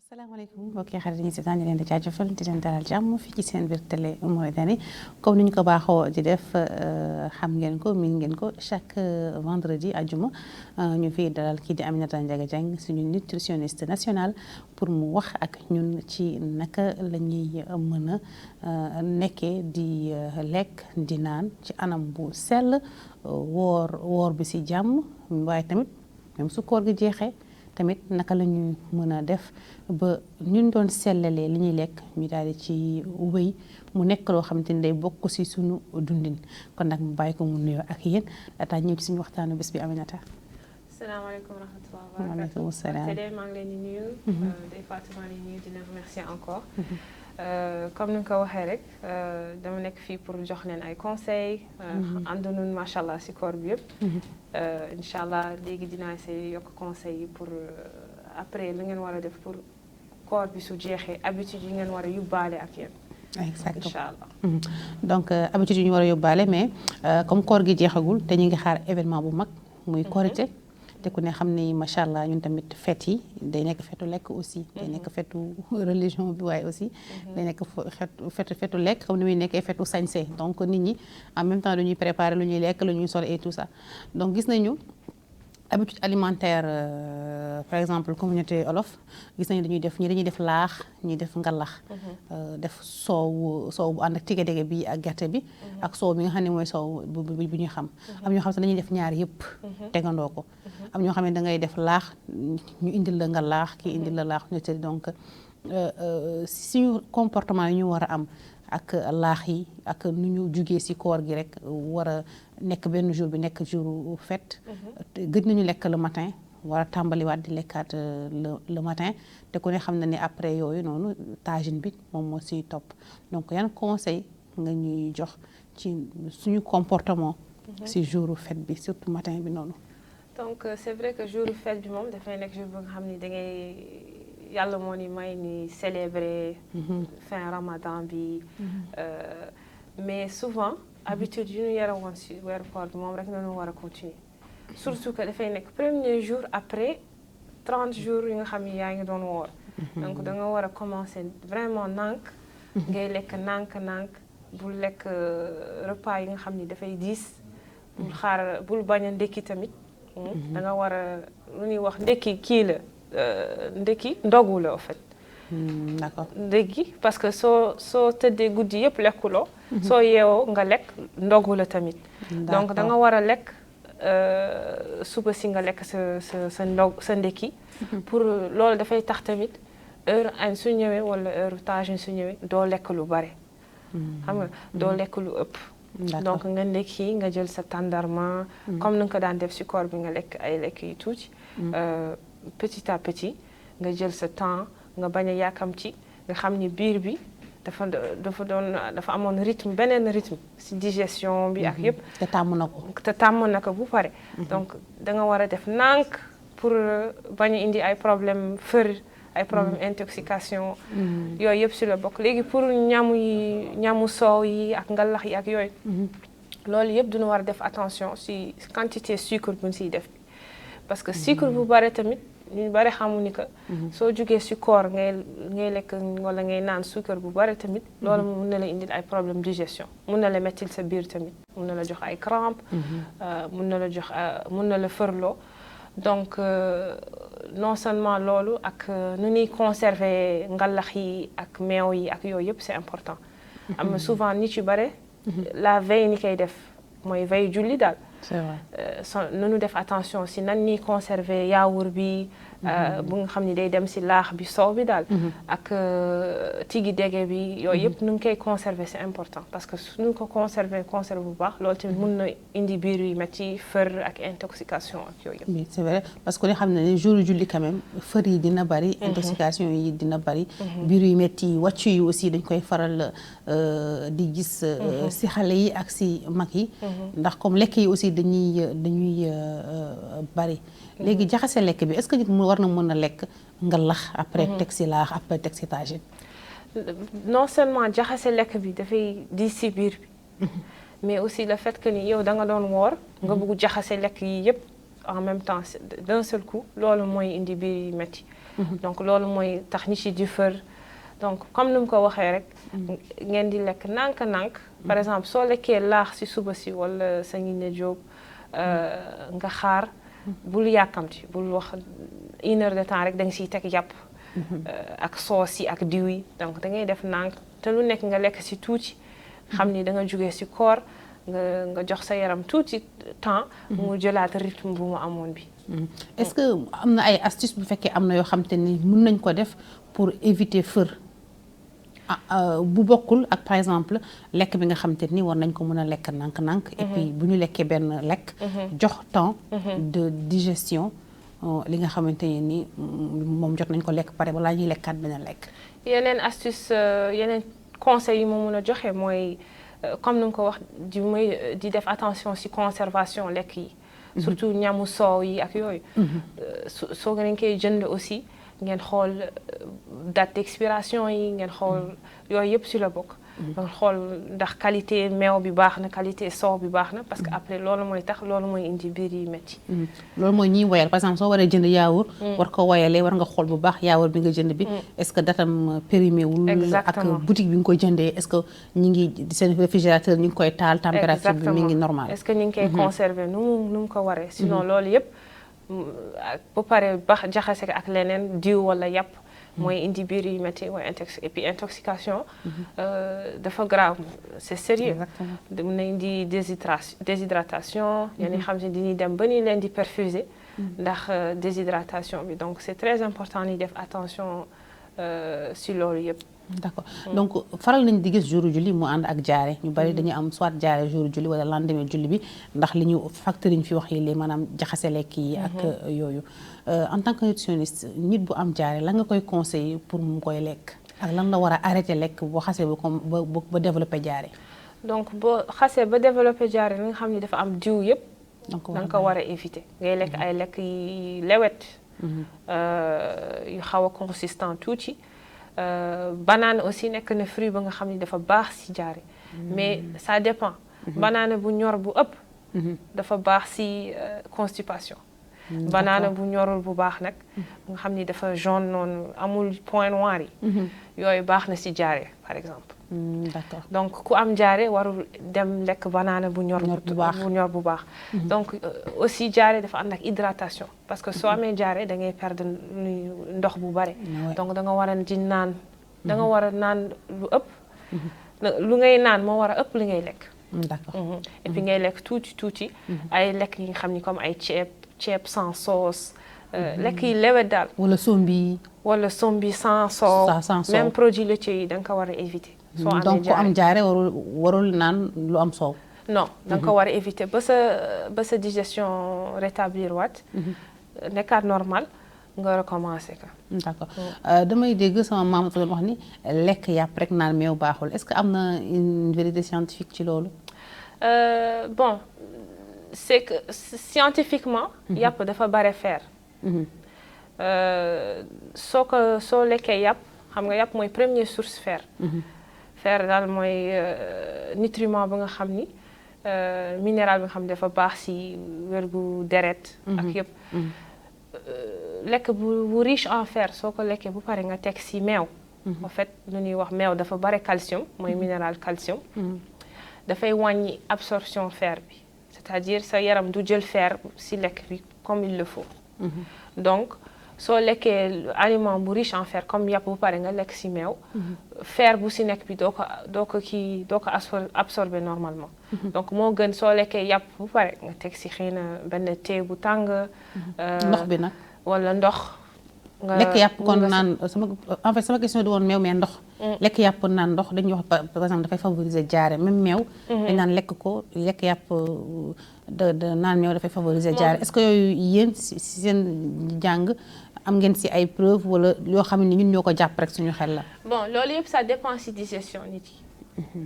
asalaamaaleykum mbokki xarit yi ñu si daañu leen di jaajëfal di leen dalal jàmm fii ci seen biir télé Mauritanie comme ni ñu ko baaxoo di def xam ngeen ko miin ngeen ko chaque vendredi àjjuma ñu fiy dalal kii di Aminata Ndiaga Dieng suñu nutritionniste nationale pour mu wax ak ñun ci naka la ñuy mën a nekkee di lekk di naan ci anam bu sell woor bi si jàmm waaye tamit même su koor gi jeexee tamit naka la ñu mën a def ba ñun doon sellalee li ñuy lekk ñu daal di ci wéy mu nekk loo xamante ni day bokk si suñu dundin kon nag mu bàyyi ko mu nuyoo ak yéen laataa ñëw ci suñu waxtaanu bés bi Aminata. salaamaaleykum wa rahmatulah. waaleykum salaam. maa ngi leen di nuyu. day Fatou maa ngi leen di nuyu di leen remercier encore. comme ni nga ko waxee rek dama nekk fii pour jox leen ay conseils. àndoon macha allah si koor bi yëpp. incha allah léegi dinaa essayer yokk conseils yi pour après li ngeen war a def pour koor bi su jeexee habitude yi ngeen war a yóbbaale ak yéen. exactement incha allah. donc habitude yi ñu war a yóbbaale mais comme koor gi jeexagul te ñu ngi xaar événement bu mag. muy korité te ku ne xam ni macha allah ñun tamit fête yi day nekk fetu lekk aussi. day nekk fetu religion bi waaye aussi. day nekk fetu lekk comme ni muy nekkee fetu sañse donc nit ñi en même temps dañuy préparer lu ñuy lekk lu ñuy sol et tout ça donc gis nañu habitude alimentaire par exemple communauté olof gis nañu dañuy def laax ñuy def ngalax. def soow bu ànd ak tigé-dégé bi ak gerte bi. ak soow bi nga xam ne mooy soow bu ñu xam. am ñoo xam ne dañuy def ñaar yëpp. tegandoo ko. am ñoo xam ne da ngay def laax ñu indil la ngalax kii indil la laax ñu donc suñu comportement yi ñu war a am ak laax yi ak nu ñu jugee ci koor gi rek war a nekk benn jour bi nekk jour fête. gëj nañu lekk le matin. war a tàmbaliwaat di lekkaat le matin te ku ne xam na ni après yooyu noonu tagine bi moom moo siy topp donc yan conseil nga ñuy jox ci suñu comportement si jour fête bi surtout matin bi noonu. donc c'est vrai que jour fête bi moom dafay nekk jour bi nga xam ni da ngay yàlla moo ni may ni célébrer fin ramadan bi mais souvent habitude yu ñu yore woon si weeru koor bi moom rek nañu war a continuer surtout que dafay nekk premier jour après 30 jours yi nga xam ni yaa ngi doon woor donc da nga war a commencer vraiment nànk ngay lekk nànk bul lekk repas yi nga xam ni dafay diis bul bañ a ndekki tamit da nga war a lu ñuy wax ndekki kii la ndekki ndogu la en fait d'accord ndekki parce que soo tëddee guddi yëpp lekkuloo soo yeewoo nga lekk ndogu la tamit donc da nga war a lekk suba si nga lekk sa ndekki pour loolu dafay tax tamit heure añ su ñëwee wala heure tagine su ñëwee doo lekk lu bare xam nga doo lekk lu ëpp donc nga ndekki nga jël sa tàndarma comme ni nga ko daan def si koor bi nga lekk ay lekk yu tuuti petit à petit nga jël sa temps nga bañ a yàkkamti nga xam ni biir bi dafa amoon rythme beneen rythme si digestion bi ak yëpp te tàmm na ko bu pare donc da nga war a def nànk pour bañ a indi ay problème ay problème intoxication yooyu yëpp si la bokk léegi pour ñamu soow yi ak ngalax yi ak yooyu loolu yëpp dina war a def attention si quantité sucre bu ñu siy def parce que sucre bu bare tamit ñu bare xamu ni que soo jugee si koor ngay lekk wala ngay naan sucre bu bare tamit loolu mun na la indil ay problème digestion mun na la mettil sa biir tamit mun na la jox ay crampe mun na la fërloo donc non seulement loolu ak nu ñuy conserver ngalax yi ak meew yi ak yooyu yëpp c'est important am na souvent nit yu bare la veille ni koy def mooy veille julli daal c'est vrai nanu def attention si nan ñuy conserver yaawur bi bu nga xam ni day dem si laax bi soow bi daal ak tigi dege bi yooyu yëpp nu ngi koy conserver c'est important parce que su ñu ko conserver bu baax loolu tamit mun na indi biir yu metti fër ak intoxication ak yooyu yëpp. c'est vrai parce que li xam ne jour julli quand même fër yi dina bari intoxication yi dina bari biir yu metti yi wàccu yi aussi dañ koy faral di gis si xale yi ak si mag yi ndax comme lekk yi aussi aussi dañuy bari léegi jaxase lekk bi est-ce que nit mu war na mën a lekk nga lax après teg si laax après teg si tagine. non seulement jaxase lekk bi dafay di si biir bi mais aussi le fait que ni yow da nga doon woor nga bëgg jaxase lekk yi yëpp en même temps d'un seul coup loolu mooy indi biir yi métti donc loolu mooy tax nit yi di fër donc comme ni mu ko waxee rek ngeen di lekk nànk-nànk par exemple soo lekkee laax si suba si wala sa ngi ne jóob nga xaar bul yàkkamti bul wax 1 heure de temps rek da nga siy teg yàpp ak soos yi ak diw yi donc da ngay def nànk te lu nekk nga lekk si tuuti xam ni da nga jógee si koor nga jox sa yaram tuuti temps mu jëlaat rythme bu mu amoon bi. est-ce que am na ay astuces bu fekkee am na yoo xam te ni mën nañ ko def pour éviter fër bu bokkul ak par exemple lekk bi nga xam te ni war nañ ko mën a lekk nànk-nànk. et puis bu ñu lekkee benn lekk. jox temps de digestion li nga xamante ne ni moom jot nañ ko lekk pare balaa ñuy lekkaat benn lekk. yeneen astuce yeneen conseils yi moo mën a joxe mooy comme ni nga ko wax di def attention ci conservation lekk yi. surtout ñamu soow yi ak yooyu. soo ngeen koy jënd aussi ngeen xool date d'expiration yi ngeen xool yooyu yëpp ci la bokk. ngeen xool ndax qualité meew bi baax na qualité soow bi baax na parce que après loolu mooy tax loolu mooy indi biir yi métti. loolu mooy ñiy woyal par exemple soo waree jënd yaawur. war ko woyalee war nga xool bu baax yaawur bi nga jënd bi. est-ce que datam périmé wul. ak boutique bi nga koy jëndee est-ce que ñi ngi seen réfrigérateur ñu ngi koy taal. température bi mi ngi normal. est-ce que ñu ngi koy conserver nu mu ko waree. sinon loolu yëpp bu paree baax jaxase ak leneen diw wala yàpp. mooy indi biir yu métti mooy et puis intoxication dafa grave c'est sérieux mën na indi déshydratation yenn xam ne dañuy dem ba ni leen di perfuser ndax déshydratation bi donc c'est très important ni def attention si loolu yëpp. d'accord donc faral nañ di gis jour julli mu ànd ak jaare ñu bari dañu am soit jaare jour julli wala lendemain julli bi ndax li ñu facteur yi ñu fi wax yi léegi maanaam jaxase lekk yi ak yooyu en tant que nutritionniste nit bu am jaare la nga koy conseiller pour mu koy lekk ak lan la war a arrêter lekk boo xasee ba développer jaare. donc boo xasee ba développer jaare li nga xam ne dafa am diw yëpp da nga ko war a éviter ngay lekk ay lekk yi lewet yu xaw a consistant tuuti. banane aussi nekk na fruit ba nga xam ni dafa baax ci jaare mais ça dépend banane bu ñor bu ëpp dafa baax ci constipation banane bu ñorul bu baax nag nga xam ni dafa jaune noonu amul point noir yi yooyu baax na ci jaare par exemple d'accord donc ku am jaare warul dem lekk banane bu ñor bu baax donc aussi jaare dafa ànd ak hydratation parce que soo amee jaare da ngay perdre ndox bu bare donc da nga war a di naan da nga war a naan lu ëpp lu ngay naan moo war a ëpp li ngay lekk d'accord et puis ngay lekk tuuti ay lekk yi nga xam ni comme ay ceeb sans sauce lekk yi lewet daal wala sombi sans soow même produits laitiers yi da nga ko war a éviter donc ku am jaare warul naan lu am soow. non da nga ko war a éviter ba sa digestion rétablir waat nekkaat normal nga recommencer ko. d'accord damay dégg sama maam fa doon wax ni lekk yàpp rek naan meew baaxul est-ce que am na une vérité scientifique ci loolu. bon c'est que scientifiquement. yàpp dafa bare fer. soo lekkee yàpp xam nga yàpp mooy première source fer. fer daal mooy nutriment ba nga xam ni minéral bi nga xam ni dafa baax ci wérgu deret ak yëpp lekk bu riche en fer soo ko lekkee bu pare nga teg ci meew en fait lu ñuy wax meew dafa bare calcium mooy minéral calcium dafay wàññi absorption fer bi c'est-à-dire sa yaram du jël fer ci lekk bi comme il le faut donc soo lekkee aliment bu riche en fer comme yàpp bu pare nga lekk ci meew fer bu ci nekk bi doo ko absorber normalement donc moo gën soo lekkee yàpp bu pare nga teg ci xëy na benn thé bu tàng ndox bi nag wala ndox nga lekk yàpp kon naan sama question du woon meew mais ndox lekk yàpp naan ndox dañuy wax par exemple dafay favoriser jaare même meew dañ naan lekk yàpp de naan meew dafay favoriser jaare est-ce que yooyu yéen ci seen jàng am ngeen ci ay preuve wala yoo xam ne ñun ñoo ko jàpp rek suñu xel la. bon loolu yëpp ça dépend ci digestion nit yi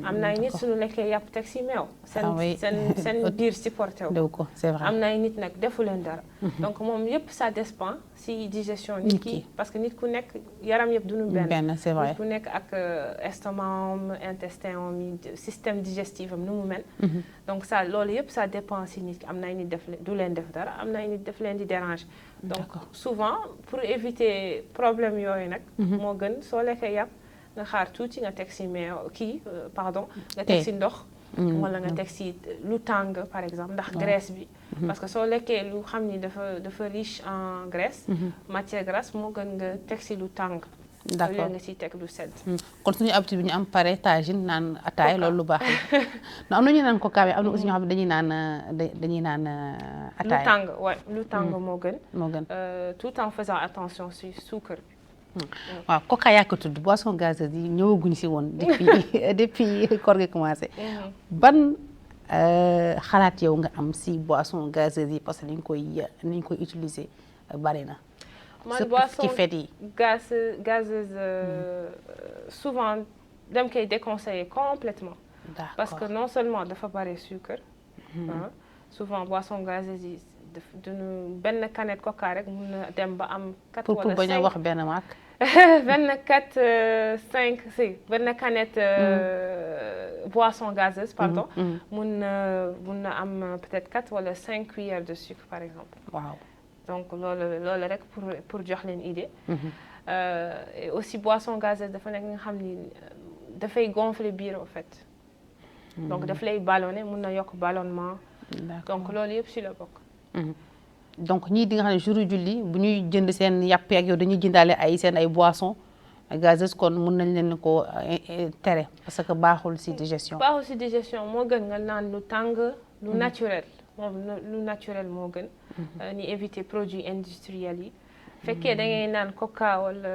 am na ay nit suñu lekkee yàpp teg si meew seen biir supporté wu ko c'est vrai am na ay nit nag defu leen dara donc moom yëpp ça dépend si digestion nit ki parce que nit ku nekk yaram yëpp duñu benn c'est vrai nit ku nekk ak estomac am intestin am système digestif am nu mu mel donc ça loolu yëpp ça dépend si nit ki am na ay nit du leen def dara am na ay nit def leen di déranger donc souvent pour éviter problème yooyu nag moo gën soo lekkee yàpp nga xaar tuuti nga teg si meew nga teg si ndox wala nga teg si lu tàng par exemple ndax graisse bi parce que soo lekkee lu xam ni dafa riche en graisse matière grasse moo gën nga teg si lu tàng d'accord nga siy teg lu sedd kon suñu habitude bi ñu am pare tagine naan ataay loolu lu baax la am na ñu naan coca am na aussi ñoo xam ne dañuy naan ataay lu tàng lu tàng moo gën tout en faisant attention si suukar bi waaw coca yaa ko tudd boisson gazeuse yi ñëwaguñ si woon depuis koor gi commencé ban xalaat yow nga am si boisson gazeuse yi parce que ni ñu koy utiliser bari na man boisson ci fête yi gazeuse souvent dem koy déconseiller complètement parce que non seulement dafa bari sucre souvent boisson gazeuse yi duñu benn canette coca rek mun na dem ba am 4 wala 5 pour bañ a wax benn marque benn 4 5 si benn canette boisson gazeuse pardon mun na am peut-être 4 wala 5 cuillères de sucre par exemple waaw donc loolu rek pour jox leen idée et aussi boisson gazeuse dafa nekk nga xam ni dafay gonfler biir en fait donc daf lay ballonner mun na yokk ballonnement donc loolu yëpp si la bokk donc ñii di nga xam ne jour julli bu ñuy jënd seen yàpp ak yow dañuy jëndaale ay boisson gazeuse kon mun nañ leen ko tere parce que baaxul ci digestion moo gën nga naan lu tàng lu naturel moom lu naturel moo gën ni éviter produits industriels yi fekkee da ngay naan coca wala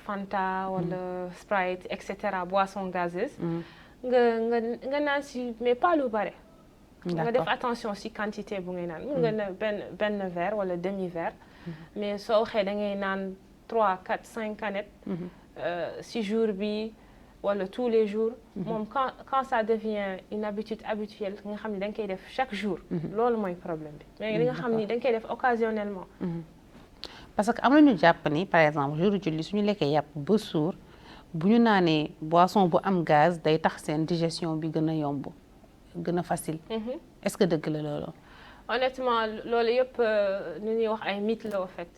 fanta wala sprite et cetera boisson gazeuse nga naan ci mais pas lu bare nga def attention ci quantité bu ngay naan mun nga na benn verre wala demi verre mais soo waxee da ngay naan 3 4 5 canettes ci jour bi wala tous les jours moom quand ça devient une habitude habituelle nga xam ni da nga koy def chaque jour loolu mooy problème bi mais li nga xam ni da nga koy def occasionnellement parce que am na ñu jàpp ni par exemple jour julli suñu lekkee yàpp ba suur bu ñu naanee boisson bu am gaz day tax seen digestion bi gën a yomb gën a facile est-ce que dëgg la loolu honnêtement loolu yëpp nu ñuy wax ay mythe la en fait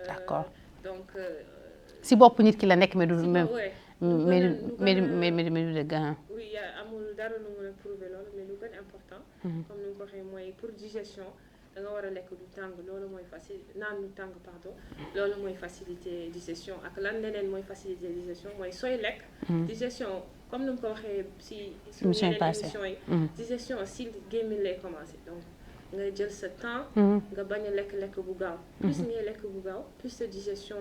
d'accord donc si bopp nit ki la nekk mais du même mais du dëgg oui amul dara lu mën a prouver loolu mais lu gën important comme ni nga ko waxee mooy pour digestion da nga war a lekk lu tàng loolu mooy naan lu tàng pardon loolu mooy faciliter digestion ak lan leneen mooy faciliter digestion mooy sooy lekk digestion comme ni mu ko waxee si suñu yeneen émission yi digestion si gémmiñ lay commencer donc nga jël sa temps nga bañ a lekk bu gaaw plus ngay lekk bu gaaw plus sa digestion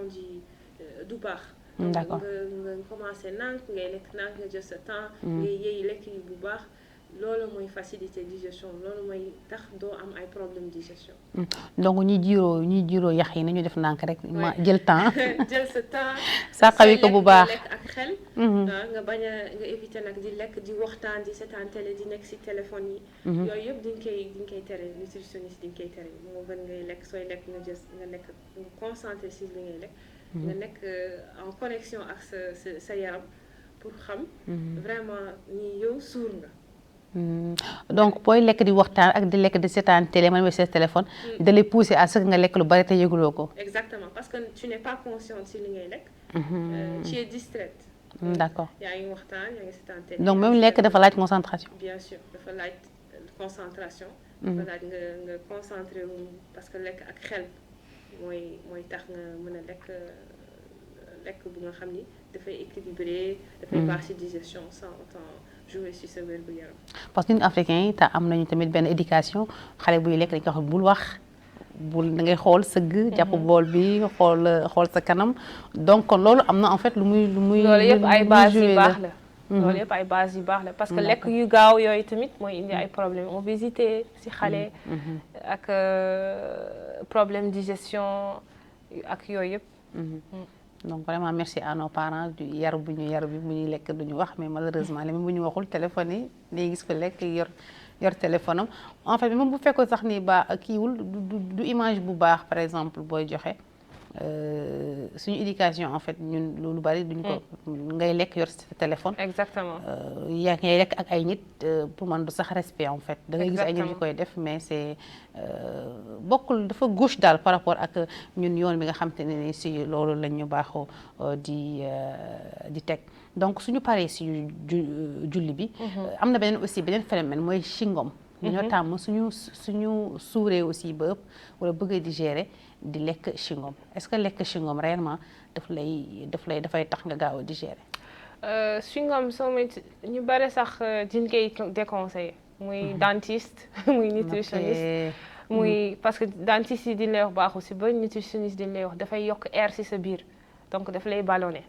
du baax d'accord nga commencer nànk ngay lekk nànk nga jël sa temps ngay yëy lekk yi bu baax loolu mooy faciliter digestion loolu mooy tax doo am ay problème digestion donc ñi jiiroo yax yi nañu def nànk rek ma jël temps jël sa temps saqawi ko bu baax lekk ak xel nga bañ a nga éviter nag di lekk di waxtaan di seetaan télé di nekk ci téléphone yi yooyu yëpp diñ koy tere nutritionniste diñ koy tere moo gën ngay lekk sooy lekk nga nekk nga concentré ci li ngay lekk nga nekk en connexion ak sa yaram pour xam vraiment ni yow suur nga donc booy lekk di waxtaan ak di lekk di seetaan télé man sa téléphone da lay pousser à ce que nga lekk lu bari te yëguloo ko exactement parce que tu n'es pas consciente ci li ngay lekk tu es distraite d'accord yaa ngi waxtaan yaa ngi seetaan télé donc même lekk dafa laaj concentration bien sûr dafa laaj concentration dafa laaj nga concentré wu parce que lekk ak xel mooy tax nga mën a lekk bu nga xam ni dafay équilibré dafay baax ci digestion sans autant jouer ci sa wér-gu-yaram parce que ñun africains yi te am nañu tamit benn éducation xale buy lekk dañ ko wax bul wax da ngay xool sëgg jàpp bool bi xool sa kanam donc kon loolu am na en fait lu muy loolu yëpp ay base yu baax la loolu yëpp ay base yu baax la parce que lekk yu gaaw yooyu tamit mooy indi ay problème obésité ci xale ak problème digestion ak yooyu yëpp donc vraiment merci à nos parents du yar bu ñu yar bi bu ñuy lekk duñu wax mais malheureusement même bu ñu waxul téléphone yi léegi gis ko lekk yor téléphone am en fait même bu fekkoon sax ni ba kiiwul du image bu baax par exemple booy joxe suñu éducation en fait ñun lu bari duñ ko ngay lekk yor sa téléphone. Exactement. yaa ngay lekk ak ay nit pour man du sax respect en fait. da ngay gis ay nit yu koy def mais c'est bokkul dafa gauche daal par rapport ak ñun yoon bi nga xam te ne ni si loolu lañ ñu baaxoo di teg donc suñu paree si julli bi. am na beneen phénomène mooy chewing-gum. ñoo tàmm suñu suuree aussi ba ëpp wala bëgg a digérer di lekk chewing-gum est-ce que lekk chewing-gum réellement dafay tax nga gaaw a digérer. chewing-gum soo ñu bare sax diñ koy déconseillé muy dentiste muy nutritionniste muy parce que dentiste yi diñ lay wax baaxu si ba nutritionniste diñ lay wax dafay yokk air si sa biir donc daf lay ballonné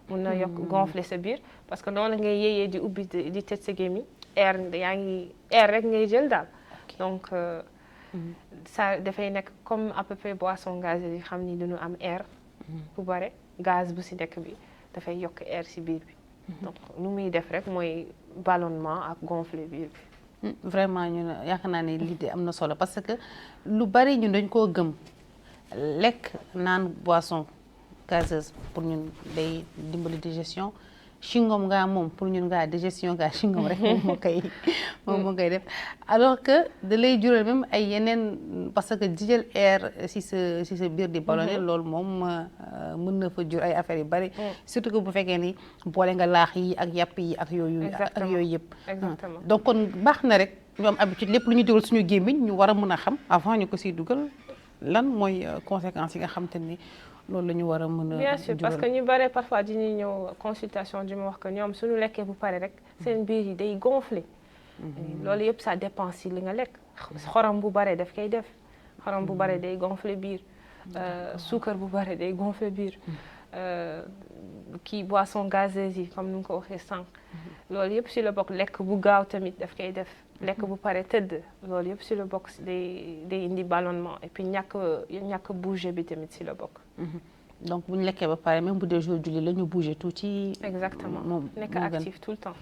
mun na yokk gonfler sa biir parce que noonu ngay yéeyee di ubbi di tëj sa gémmiñ air rek ngay jël daal donc ça dafay nekk comme à peu près boisson gazeuse yi xam ni dañu am air bu bare gaz bu si nekk bi dafay yokk air si biir bi donc lu muy def rek mooy ballonnement ak gonfler biir bi vraiment ñun yaakaar naa ne l'idée am na solo parce que lu bari ñun dañ koo gëm lekk naan boisson gazeuse pour ñun day dimbali digestion chewing-gum ngaa moom pour ñun ngaa digestion ngaa chewing-gum rek moom moo koy def alors que da lay jural même ay yeneen parce que di jël air si sa biir di ballonné loolu moom mën na fa jur ay affaires yu bari surtout que bu fekkee ni boole nga laax yi ak yàpp yi ak yooyu yëpp donc kon baax na rek ñu am habitude lépp lu ñu dugal suñu gémmiñ ñu war a mën a xam avant ñu ko siy dugal lan mooy conséquences yi nga xam te ni loolu la ñu war a mën a bien sûr parce que ñu bare parfois dañuy ñëw consultation di ma wax que ñoom suñu lekkee bu pare rek seen biir yi day gonfler loolu yëpp ça dépend si li nga lekk xorom bu bare daf koy def xorom bu bare day gonfler biir suukar bu bare day gonfler biir kii boisson gazeuse yi comme ni nga ko waxee sànq loolu yëpp si la bokk lekk bu gaaw tamit daf koy def lekk bu pare tëdd loolu yëpp si la bokk day indi ballonnement et puis ñàkk bouger bi tamit si la bokk donc bu ñu lekkee ba pare même bu dee jour julli la ñu bouger tuuti exactement nekk actif tout le temps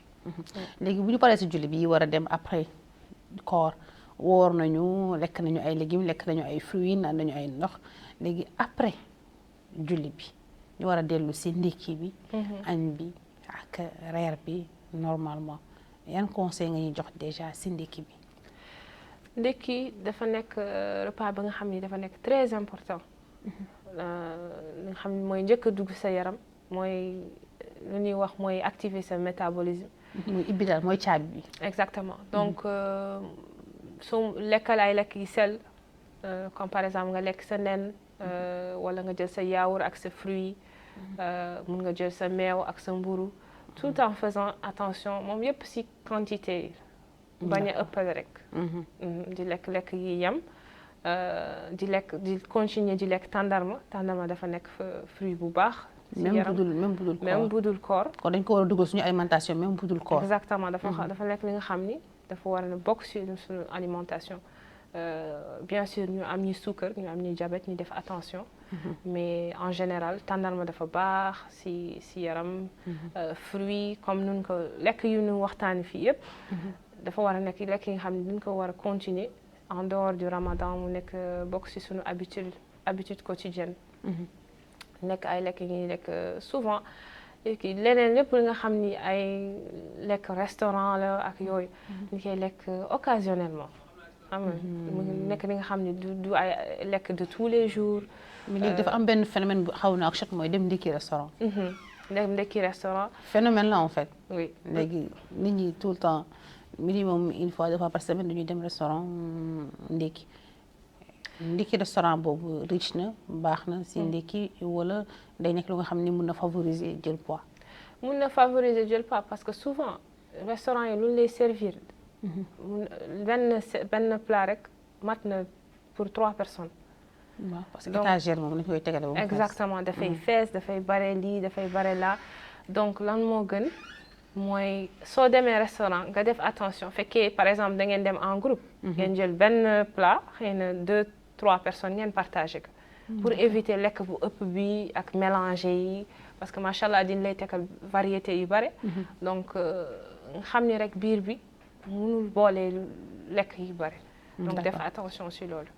léegi bu ñu paree si julli bi war a dem après koor woor nañu lekk nañu ay légumes lekk nañu ay fruits naan nañu ay ndox léegi après julli bi ñu war a dellu si ndékki bi añ bi ak reer bi normalement yan conseil nga ñuy jox déjà si ndékki bi ndékki dafa nekk repas ba nga xam ni dafa nekk très important li nga xam ne mooy njëkk a dugg sa yaram mooy lu ñuy wax mooy activer sa métabolisme muy ibbi daal mooy caabi bi exactement donc soo lekkal ay lekk yi sel comme par exemple nga lekk sa nen wala nga jël sa yaourt ak sa fruit mun nga jël sa meew ak sa mburu tout en faisant attention moom yëpp ci quantité bañ a ëppal rek di lekk yi yem di continuer di lekk tàndarma dafa nekk fruit bu baax même budul koor kon dañ ko war a dugal suñu alimentation même budul koor exactement dafa nekk li nga xam ni dafa war a bokk suñu alimentation bien sûr ñu am ñi suukar ñu am ñi diabète ñu def attention mais en général tàndarma dafa baax ci yaram fruit comme nun ko lekk yu ñu waxtaani fii yëpp dafa war a nekk lekk yi nga xam ne duñ ko war a continuer en dehors du ramadan mu nekk bokk ci suñu habitude quotidienne nekk ay lekk yi ñuy lekk souvent leneen lépp li nga xam ni ay lekk restaurant la ak yooyu ñu koy lekk occasionnellement xam nga mu nekk li nga xam ni du ay lekk de tous les jours mais léegi dafa am benn phénomène bu xaw na ak choc mooy dem ndekki restaurant phénomène la en fait oui léegi nit ñi tout le temps minimum une fois deux fois par semaine dañuy dem restaurant ndekki restaurant boobu riche na baax na si ndekki wala day nekk lu nga xam ni mun na favoriser jël poids parce que souvent restaurant yi lu ñu lay servir benn plat rek mat na pour 3 personnes waaw parce que étagère moom lañ koy tegale ba exactement dafay fees dafay bare lii dafay bare là donc lan moo gën mooy soo demee restaurant nga def attention fekkee par exemple da ngeen dem en groupe ngeen jël benn plat xëy na 2-3 personnes ngeen partagé ko pour éviter lekk bu ëpp bi ak mélanger yi parce que machallah diñ lay tegal variété yu bare donc xam ni rek biir bi mënul boole lekk yu bare donc def attention si loolu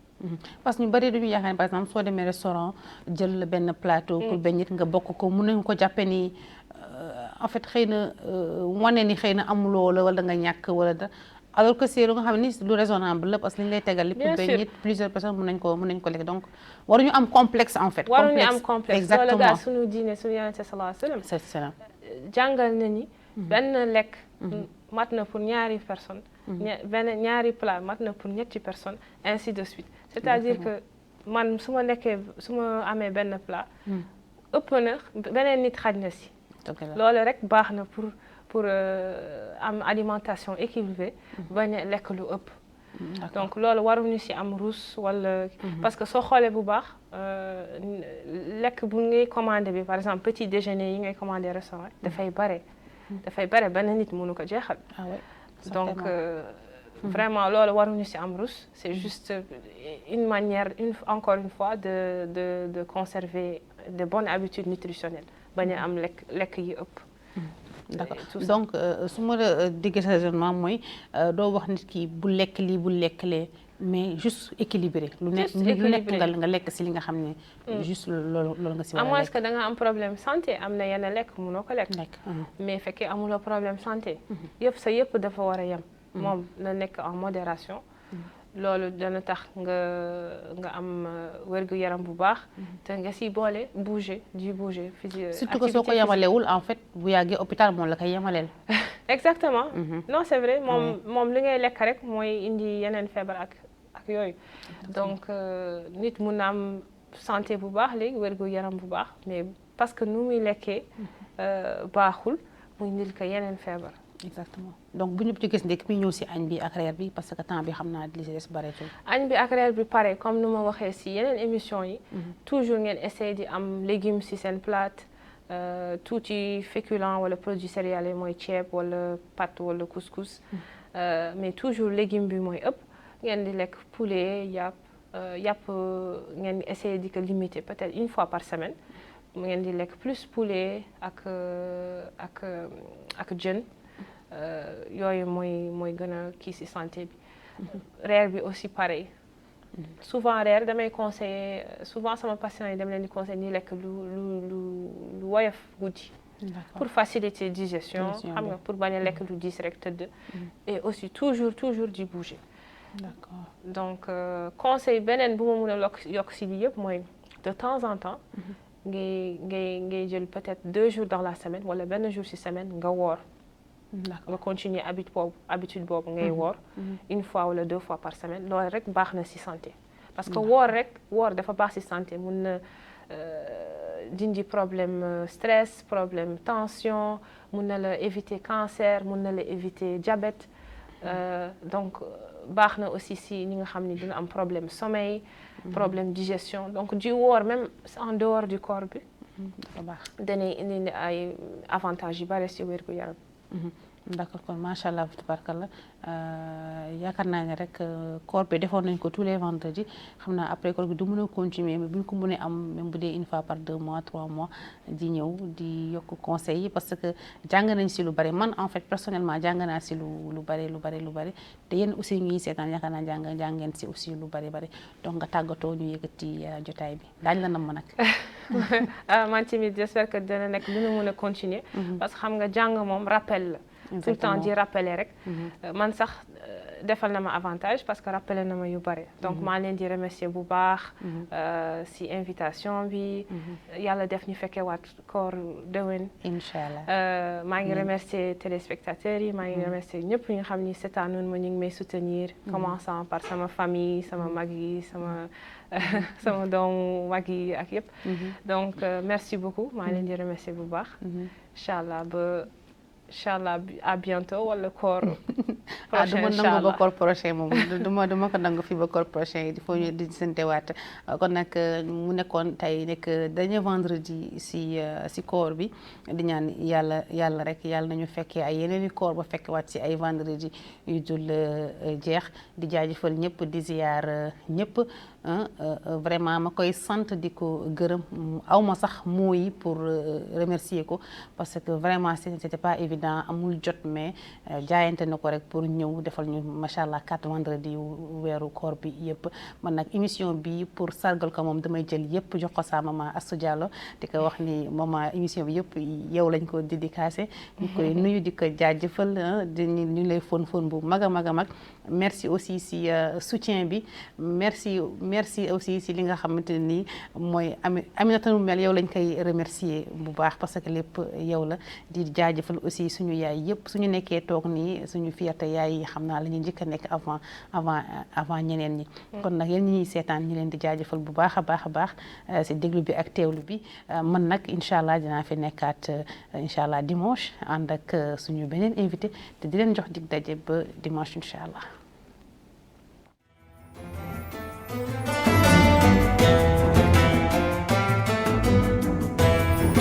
parce que ñu bari duñu yaakaar ne par exemple soo demee restaurant jël benn plateau pour benn nit nga bokk ko mën nañu ko jàppe ni en fait xëy na wane ni xëy na amuloo la wala da nga ñàkk wala da alors que c'est lu nga xam ni lu raisonnable la parce que li ñu lay tegal li pour benn nit plusieurs personnes mën nañ ko lekk donc waruñu am complexe en fait waruñu am complexe exactement loolu daal suñu diine suñu yonent sallallahu alayhi wa sallam jàngal na ni benn lekk mat na pour ñaari personne benn ñaari plat mat na pour ñetti personne ainsi de suite c'est-à-dire que man su ma amee benn plat ëpp na beneen nit xaj na si loolu rek baax na pour am alimentation équilibrée bañ a lekk lu ëpp donc loolu waruñu si am ruus wala parce que soo xoolee bu baax lekk bu ngay commandé bi par exemple petit déjeuner yi ngay commandé restaurant dafay bare benn nit mënu ko jeexal donc vraiment loolu waruñu si am ruus c'est juste une manière encore une fois de conserver de bonnes habitudes nutritionnelles bañ a am lekk yi ëpp d'accord donc su ma la déggee sa raisonnement mooy doo wax nit ki bu lekk lii bu lekk lee mais juste équilibré lu nekk nga lekk si li nga xam ne juste loolu nga si war a lekk. à moins que da nga am problème santé am na yenn lekk mënoo ko lekk mais fekkee amuloo problème santé yëpp dafa war a yem moom na nekk en modération loolu dana tax nga am wér-gu-yaram bu baax te nga si boole bouger surtout que soo ko yemalewul en fait bu yàggee hôpital moom la koy yemaleel exactement non c'est vrai moom li ngay lekk rek mooy indi yeneen feebar ak yooyu donc nit mun na am santé bu baax léegi wér-gu-yaram bu baax mais parce que nu muy lekkee baaxul muy indil ko yeneen feebar exactement donc bu ñu ci gis ndek mi ñëw si añ bi ak reer bi parce que temps bi xam naa li si des bareetul añ bi ak reer bi pare comme nu ma waxee si yeneen émission yi toujours ngeen essayer di am légumes si seen plate tuuti féculent wala produits céréaliers mooy ceeb wala pâte wala couscous mais toujours légume bi mooy ëpp ngeen di lekk poulet yàpp ngeen di essayer di ko limiter peut-être une fois par semaine ngeen di lekk plus poulet ak jën yooyu mooy gën a kii ci santé bi reer bi aussi pareil souvent reer damay conseiller souvent sama patients yi dama leen di conseiller ni lekk lu woyof guddi pour faciliter digestion xam nga pour bañ a lekk lu diis rek tëdd et aussi toujours di bouger d'accord donc conseil beneen bu ma mën a yokk ci bi yëpp mooy de temps en temps ngay jël peut-être 2 jours dans la semaine wala benn jour ci semaine nga woor nga continuer habitude boobu ngay woor une fois wala 2 fois par semaine loolu rek baax na ci santé parce que woor dafa baax ci santé mun na dindi problème stress problème tension mun na la éviter cancer mun na la éviter diabète donc baax na aussi ci ñi nga xam ne dina am problème sommeil problème digestion donc di woor même en dehors du corps bi dafa baax danay indi ay avantages yu bari ci wér-gu-yaram d'accord kon macha allah tabarkallah yaakaar naa ne rek koor bi defoon nañ ko tous les vendredis xam naa après koor gi du mën a continuer mais bu ñu ko mënee am même bu dee une fois par 2 mois 3 mois di ñëw di yokk conseils yi parce que jàng nañ si lu bari man en fait personnellement jàng naa si lu bari te yéen aussi ñuy seetaan yaakaar naa jàngeen si aussi lu bari donc nga tàggatoo ñu yëkkati jotaay bi daañu la nam ma nag. man tamit j'espère que dina nekk dina mën a continuer parce que xam nga jàng moom rappel la. tout le temps di rappeler rek man sax defal na ma avantage parce que rappelé na ma yu bare donc maa leen di remercier bu baax si invitation bi yàlla def ñu fekkee waat koor déwén inchallah maa ngi remercier téléspectateurs yi maa ngi remercier ñëpp ñi nga xam ni seetaanoon ma ñu ngi may soutenir commençant par sama famille sama mag yi sama doomu mag yi ak yëpp donc merci beaucoup maa leen di remercier bu baax inchallah à bientôt wala koor prochain du ma nangu ba koor prochain moom duma ko nangu fii ba koor prochain il faut ñu di santewaat kon nag mu nekkoon tey nekk dernier vendredi si koor bi di ñaan yàlla rek yàlla nañu fekkee ay yeneeni koor ba fekkewaat si ay vendredi yu dul jeex di jaajëfal ñëpp di ziyaar ñëpp vraiment ma koy sant di ko gërëm aw ma sax mooy pour remercier ko parce que vraiment c'était pas évident amul jot mais jaayante na ko rek pour ñëw defal ñu macha allah 4 vendredi weeru koor bi yëpp man nag émission bi pour sargal ko moom damay jël yëpp jox ko sa maman Astou Diallo di ko wax ni maman émission bi yëpp yow lañ ko dédicacé ñu koy nuyu di ko jaajëfal di ñu lay fon bu mag a mag a mag merci aussi si soutien bi merci aussi si li nga xamante ne nii mooy Aminata nu mel yow lañ koy remercier bu baax parce que lépp yow la di jaajëfal aussi suñu yaay yëpp suñu nekkee toog nii suñu fierté yaay yi xam naa la ñuy njëkk a nekk avant ñeneen ñi kon nag yéen ñi seetaan ñi leen di jaajëfal bu baax a baax si déglu bi ak teewlu bi man nag incha allah dinaa fi nekkaat incha allah dimanche ànd ak suñu beneen invité te di leen jox dig daje ba dimanche incha allah